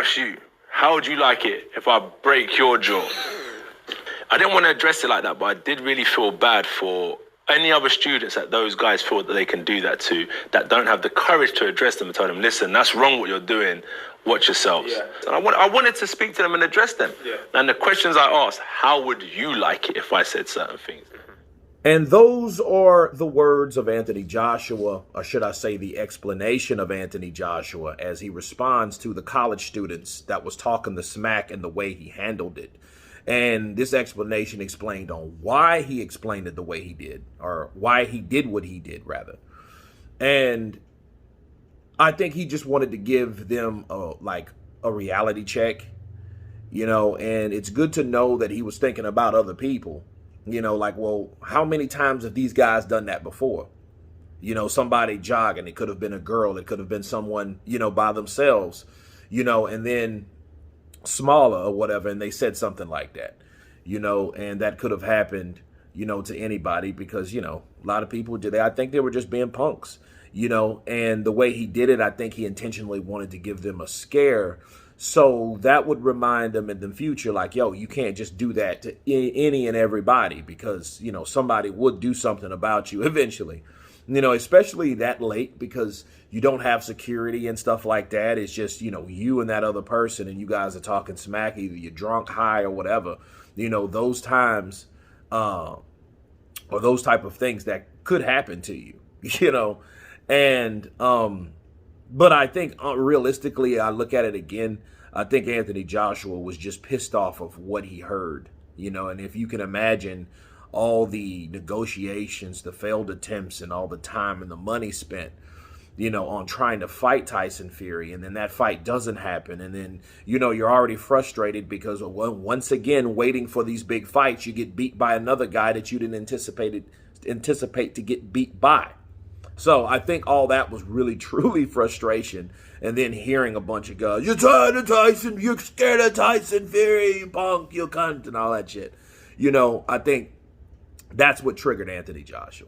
ask you, how would you like it if I break your jaw? I didn't want to address it like that, but I did really feel bad for any other students that those guys feel that they can do that to, that don't have the courage to address them and tell them, listen, that's wrong what you're doing. Watch yourselves. Yeah. And I wanted to speak to them and address them. Yeah. And the questions I asked, how would you like it if I said certain things? And those are the words of Anthony Joshua, or should I say the explanation of Anthony Joshua as he responds to the college students that was talking the smack and the way he handled it. And this explanation explained on why he explained it the way he did, or why he did what he did, rather. And I think he just wanted to give them a reality check, you know, and it's good to know that he was thinking about other people. You know, like, well, how many times have these guys done that before? You know, somebody jogging, it could have been a girl, it could have been someone, you know, by themselves, you know, and then smaller or whatever, and they said something like that, you know, and that could have happened, you know, to anybody because, you know, a lot of people did. I think they were just being punks, you know, and the way he did it, I think he intentionally wanted to give them a scare. So that would remind them in the future, like, yo, you can't just do that to any and everybody because, you know, somebody would do something about you eventually, you know, especially that late because you don't have security and stuff like that. It's just, you know, you and that other person and you guys are talking smack, either you're drunk, high or whatever, you know, those times or those type of things that could happen to you, you know, and but I think realistically, I look at it again, I think Anthony Joshua was just pissed off of what he heard, you know, and if you can imagine all the negotiations, the failed attempts, and all the time and the money spent, you know, on trying to fight Tyson Fury, and then that fight doesn't happen, and then, you know, you're already frustrated because once again, waiting for these big fights, you get beat by another guy that you didn't anticipate to get beat by. So I think all that was really, truly frustration. And then hearing a bunch of guys, you're tired of Tyson, you're scared of Tyson Fury, you punk, you cunt, and all that shit. You know, I think that's what triggered Anthony Joshua.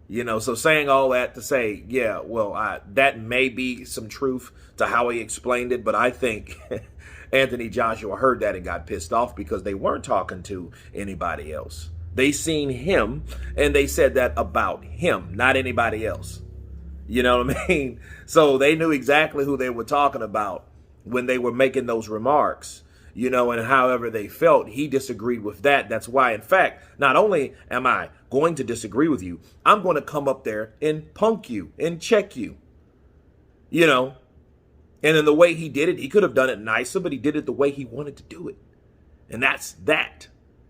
You know, so saying all that to say, yeah, well, that may be some truth to how he explained it. But I think Anthony Joshua heard that and got pissed off because they weren't talking to anybody else. They seen him, and they said that about him, not anybody else. You know what I mean? So they knew exactly who they were talking about when they were making those remarks, you know, and however they felt, he disagreed with that. That's why, in fact, not only am I going to disagree with you, I'm going to come up there and punk you and check you, you know. And in the way he did it, he could have done it nicer, but he did it the way he wanted to do it. And that's that.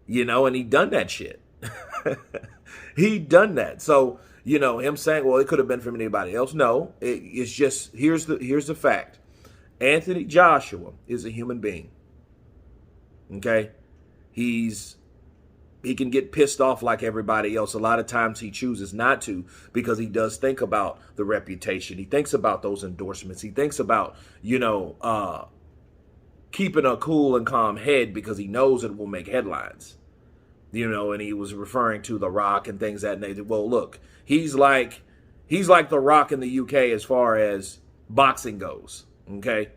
You know, and he done that shit. He done that. So, you know, him saying, well, it could have been from anybody else. No, it's just, here's the fact. Anthony Joshua is a human being. Okay? He can get pissed off like everybody else. A lot of times he chooses not to because he does think about the reputation. He thinks about those endorsements. He thinks about, you know, keeping a cool and calm head because he knows it will make headlines, you know, and he was referring to The Rock and things that nature. Well, look, he's like The Rock in the UK as far as boxing goes, okay?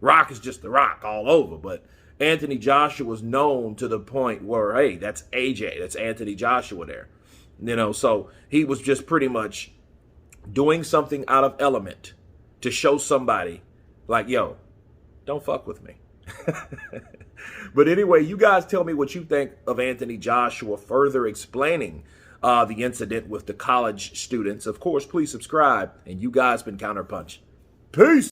Rock is just The Rock all over, but Anthony Joshua was known to the point where, hey, that's AJ, that's Anthony Joshua there, you know, so he was just pretty much doing something out of element to show somebody like, yo, don't fuck with me. But anyway, you guys tell me what you think of Anthony Joshua further explaining the incident with the college students. Of course, please subscribe. And you guys been Counterpunch. Peace.